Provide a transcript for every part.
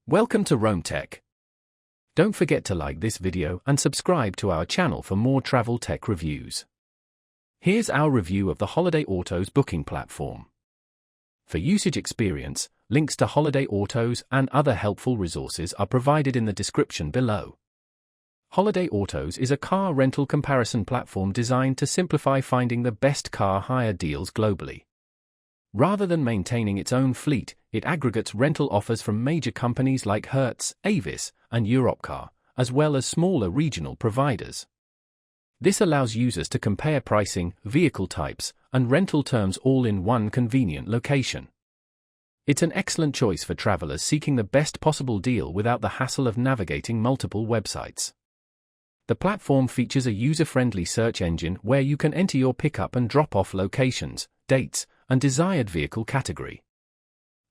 Welcome to Rome Tech. Don't forget to like this video and subscribe to our channel for more travel tech reviews. Here's our review of the Holiday Autos booking platform. For usage experience, links to Holiday Autos and other helpful resources are provided in the description below. Holiday Autos is a car rental comparison platform designed to simplify finding the best car hire deals globally. Rather than maintaining its own fleet, it aggregates rental offers from major companies like Hertz, Avis, and Europcar, as well as smaller regional providers. This allows users to compare pricing, vehicle types, and rental terms all in one convenient location. It's an excellent choice for travelers seeking the best possible deal without the hassle of navigating multiple websites. The platform features a user-friendly search engine where you can enter your pickup and drop-off locations, dates, and desired vehicle category.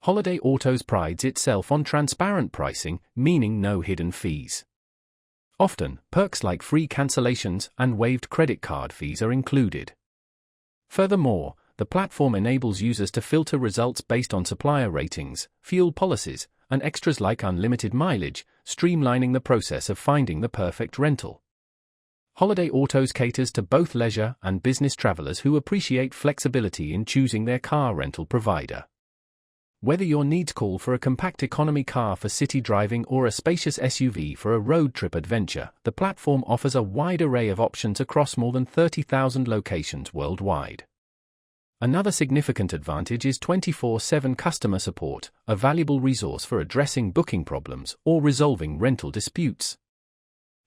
Holiday Autos prides itself on transparent pricing, meaning no hidden fees. Often, perks like free cancellations and waived credit card fees are included. Furthermore, the platform enables users to filter results based on supplier ratings, fuel policies, and extras like unlimited mileage, streamlining the process of finding the perfect rental. Holiday Autos caters to both leisure and business travelers who appreciate flexibility in choosing their car rental provider. Whether your needs call for a compact economy car for city driving or a spacious SUV for a road trip adventure, the platform offers a wide array of options across more than 30,000 locations worldwide. Another significant advantage is 24/7 customer support, a valuable resource for addressing booking problems or resolving rental disputes.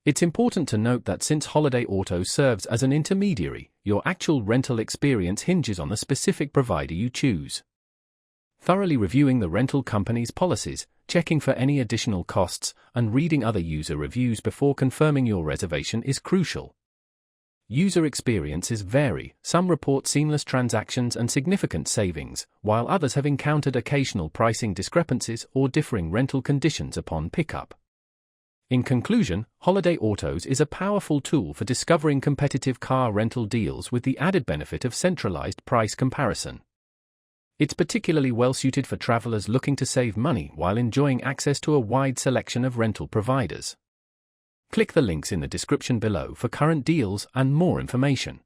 It's important to note that since Holiday Autos serves as an intermediary, your actual rental experience hinges on the specific provider you choose. Thoroughly reviewing the rental company's policies, checking for any additional costs, and reading other user reviews before confirming your reservation is crucial. User experiences vary. Some report seamless transactions and significant savings, while others have encountered occasional pricing discrepancies or differing rental conditions upon pickup. In conclusion, Holiday Autos is a powerful tool for discovering competitive car rental deals with the added benefit of centralized price comparison. It's particularly well-suited for travelers looking to save money while enjoying access to a wide selection of rental providers. Click the links in the description below for current deals and more information.